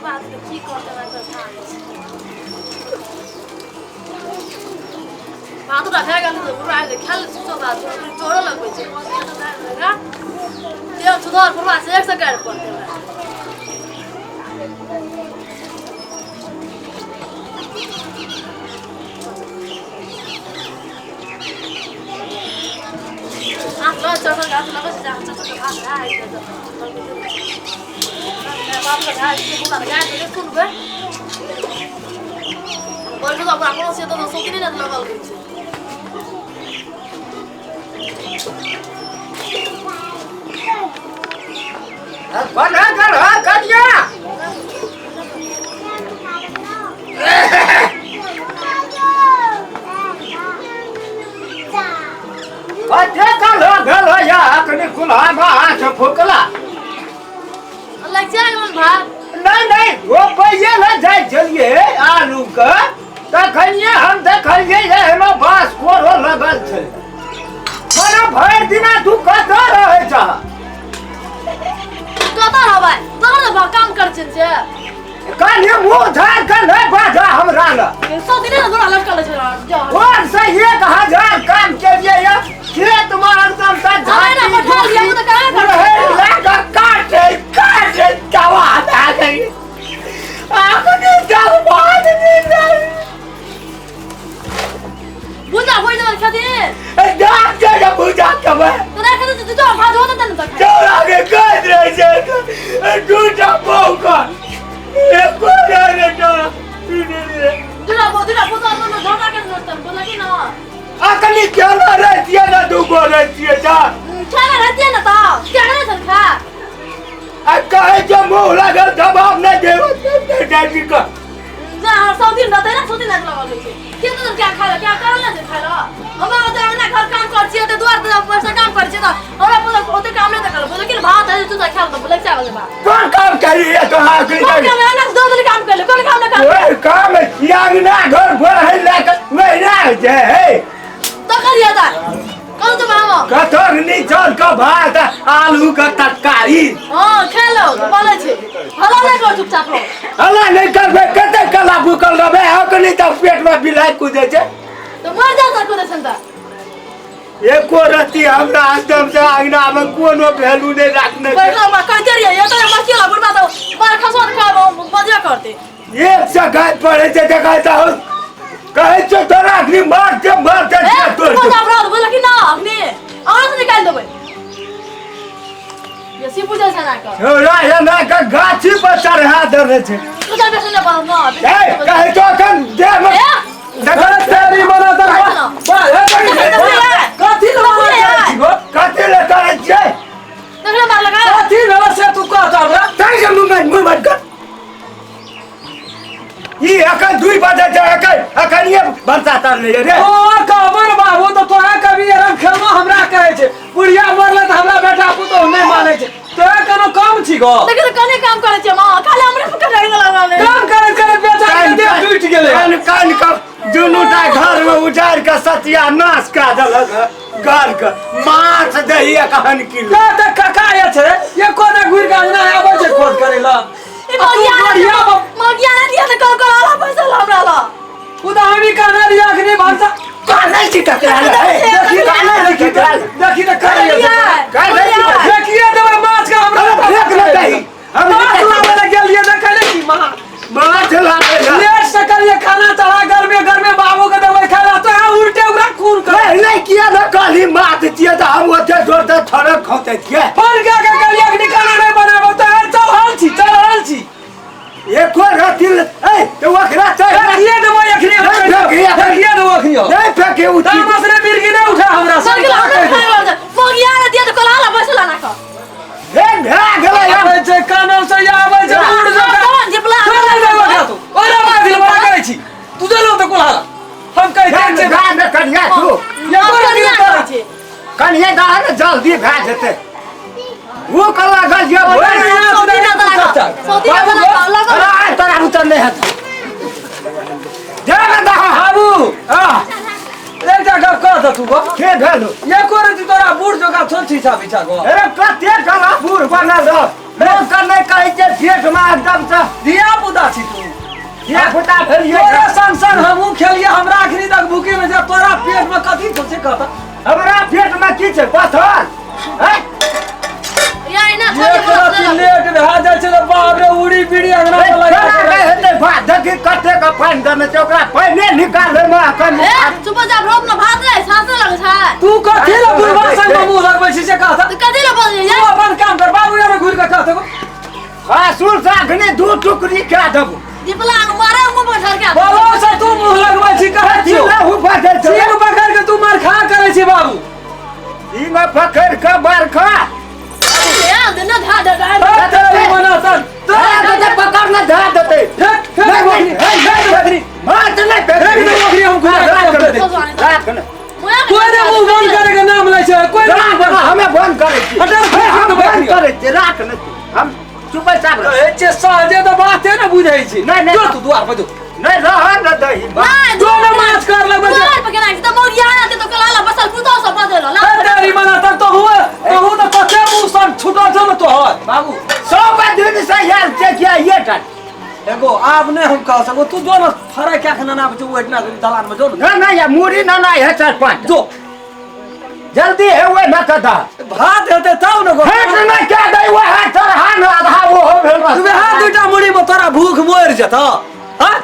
बात की करते ना तो था बात तो रखा गया तो पूरा है खेल सोचो बात जोड़ लग गई है ये सुधार पूरा से एक सेकंड पड़ते हैं आप लोग चलो आप लोग से जाओ चलो आप आ इधर बाप का है ये पूरा गया तो सुन गए और तो आप आपको से तो सोच नहीं लगा गई बना कर दिया अच्छा चलो गलो या कने खुला बाहर से फुकला लग जाएगा मन भाग नहीं वो पहिले न जाय चलिए आलू का तखनिए हम देखलिए जे हेलो बास कोरो लगल छे मारा भर दिना तू कत रहे जा कत रहबै तोरा काम कर छे काल ये मुंह झाड़ कर ले बाजा हमरा ल सो दिन थोड़ा लटकल छे और से 1000 काम के लिए ये खेत में एकदम सा झाड़ ना बैठा लिया तो कहां कर लगा काटे दवा आ गई आखने जब बाद नहीं बुझा होई जब खेती डॉक्टर ने बुझा कब तो ना खेती तो भाज होता तन तक चौड़ा के कह रहे छे दूटा मौका एक बार रे दुरा तो मन झोटा के नतन बोला कि ना अकली क्या ना रहती है ना दूगो रहती है जा क्या रहती है ना तो क्या ना चल खा कहे जो मुंह लगल जवाब नहीं देव डैडी का जा सौ दिन रहते ना सोती लग लगा ले के तो क्या खा क्या कर ले खा लो हम तो ना घर काम कर छिए तो द्वार पे पैसा काम कर छिए तो हमरा बोले ओते काम नहीं कर बोले कि भात है तू तो खा तो बोले चावल बा कौन काम करी है तो हां करी कौन काम है ना दो दिन काम कर ले कौन काम ना कर ओए काम याग ना घर भर है लेकर वही ना है तो करिए था कल तो मामा कथर नहीं चल का भात आलू का तरकारी हां खा लो तो बोले छे हला नहीं कर चुपचाप रहो हला नहीं करबे कते कला भूकल रहबे अकनी तो पेट में बिलाई कूदे छे तो मर जा सको दे संता एको रति हमरा एकदम से आगना में कोनो वैल्यू नहीं रखने बैठो मा कहते रहिए ये तो मछली बुढ़वा तो मार खसो खा मजा करते एक जगह पड़े छे देखाता हो कहे छे तोरा अग्नि मारते तो जा ब्रो बोला कि ना अग्नि और से निकाल देबे ये सी पूजा से ना कर छोरा है ना का गाछी पर चढ़ा देने छे तू जा बेसन ले बना ना ए कहे तो कन दे में देखो तेरी मना तो कथि ले करे छे देखले मार लगा कथि ले से तू कहता रे तै से मुंह मत कर ये अकन दुई बजे जाए अकन ये बरसा तर ले रे ओ कबर बाबू तो तोरा कभी रंग खेलनो हमरा कहे छे बुढ़िया मरले त हमरा बेटा पुतो नहीं माने छे तोरा कोनो काम छी गो लेकिन तो कने काम करे छे मां खाली हमरे पकड़ लगा ले काम करे बेटा के देह टूट गेले कान का दुनुटा घर में उजाड़ के सत्यानाश का देलक घर के माछ दही कहन किलो त ककाया छे ये कोना घुर के अंगना आबै छे खोद करेला मगिया ने दिया तो कल आला पैसा हमरा ला खुदा हमी कहना रिया अखनी भाषा काहे चिटकला देखी काहे देखी त देखिए देबे माछ का हमरा देख ले दही हम माछ लावे गेलिए देखले की माछ लावे लेट से करिए खाना चढ़ा घर में बाबू के देबे खाला तो उल्टे उरा खून कर नहीं किया ना काली मात दिया तो हम ओते जोर दे थरे खोते छिए फोन क्या करिए अखनी खाना नहीं बनाबो तो चल छी एक और रतिल ए तो वखरा चल ये देबो अखनी देखिए देबो अखनी नहीं फेंके उठी तामस ने बिरगी नहीं उठा हमरा सर के हमरे खाए मगिया ने दिया तो कल आला पैसा ला ना का हे गेला आबै छै कानल से आबै छै उड़ जा कौन जिपला चल देबो का तू ओरे बात दिल बड़ा कहै छी तू चलो तो कोला हम कहै छै गान कनिया तू ये करिया करे छे कनिया गान जल्दी भा जेते वो कला गल ये सौदी ना लगा अरे तोरा उतर नहीं है जा ना बाबू हां एक जगह कह तू गो के भेलो ये करे तू तोरा बूढ़ जगह छोटी छा बिछा गो अरे कते कला बूढ़ बनल लोग का नहीं कहे जे पेट में एकदम से दिया पुता छी तू ये फुटा भेलिए तोरे संग संग हमहूँ खेलिए हमरा आखिरी तक भूखे में जब तोरा पेट में कथी सोचे कहता हमरा पेट में की छै पत्थर हैं यार ना ये राती लेट भए जाइ छै बाप रे उड़ी पीड़ी अंगना में लगा नहीं हेते भात देखी कते का पानी देने छै ओकरा पहले निकाले में अखन ए चुप जा रोप ना भात रे सांस लगे छै तू कथी ले बुढ़वा संग में मुंह लगबै छी से कहता तू कथी ले बोल तू जे अपन काम कर बाबू यार घुर के कहते आसुर साखने दू टुकड़ी क्या देबो दीपला मारे मुंह पर सर के बोलो से तू मुंह लगबै छी कहै छी चिल्ला हो बाजे छै चीन पकड़ के तू मार खा करे छी बाबू ई में पकड़ के मार खा यार दिन धा तेरी मना सन तो पकड़ न धा देते फेंक बकरी मार नहीं फेंक दे बकरी हम खुद राख न कोई ने मुंह बंद करे के नाम लै छै कोई राख न हमें बंद करे छी हटा हम बंद करे छी राख न हम चुपचाप रह ए जे सहजे तो बाते न बुझै छी नहीं जो तू द्वार पर जो नहीं रह न दही जो न माछ कर लगबै द्वार पर केना त मोर यार आते तो कलाला बसल पुतो सब बदल ला तेरी मना तक तो हुए कहू तो कते मुंह सन छुटा छ न तो है बाबू 100 दिन से यार देखिए ये टन एगो आब ने हम कह सको तू जो न फरा क्या खाना ना बचे वेट ना दलान में जो ना ना या मुरी ना ना है चार पांच जो जल्दी है वो न कदा भात हेते तब न गो हेट न क्या दई वो है चढ़ा न आधा वो हो भेल तू हाथ दुटा मुड़ी में तोरा भूख मोर जता हां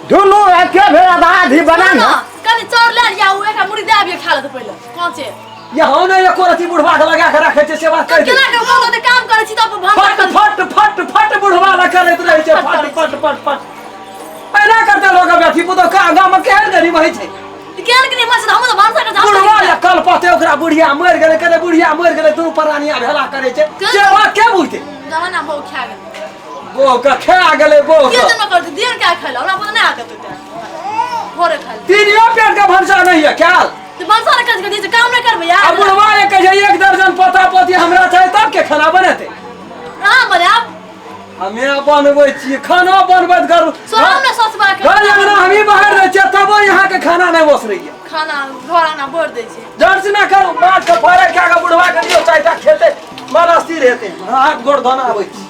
दोनों एके भेल आधा आधी बना न कनी चोर ले लिया उ एक मुड़ी दे अभी खा ले तो पहले कौन से ये हम ने एको रति बुढ़वा के लगा के रखे छे से बात कर केना के बोल तो काम करे छी तो फट भंग फट फट फट बुढ़वा ला करत रहे छे फट फट फट फट पैदा करते लोग बेटी पुतो का गाम में केहन गरीब है छे केन के नहीं मस हम तो भांसा के बुढ़वा या कल पते ओकरा बुढ़िया मर गेले कने बुढ़िया मर गेले तू परानिया भेला करे छे से बात के बुझते जमाना बहु खा गेल वो का खा गेले वो के जन्म करते दिन क्या खाइला हमरा पता नहीं आते तो भोरे खा तीनियो पेट का भंसा नहीं है क्या तो भांसा के दी काम नहीं करबे यार अब बुढ़वा ये कहे एक दर्जन पता पति हमरा चाहे तब के खाना बनते हां बने आप हमें बनबै छी खाना बनबैत करू सोम ने सोचबा के घर अंगना हमी बाहर रह छै तब यहाँ के खाना नहीं बस रही है खाना घर आना बोर दे छै जर्सी ना करू माछ के फारे खा के बुढ़वा के दियो चारिटा खेते मन स्थिर हेते हाथ गोड़ धोना आबै छी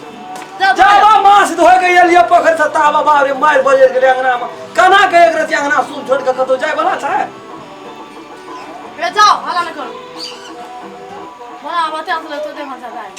जाबा माछ धो के एलियो पोखर से ताबा बारे मार बजे गेले अंगना में कना के एक रति अंगना सुन छोड़ के कतो जाय बला छै ले जाओ हाला न करो बड़ा बात आसले तो दे मजा जाए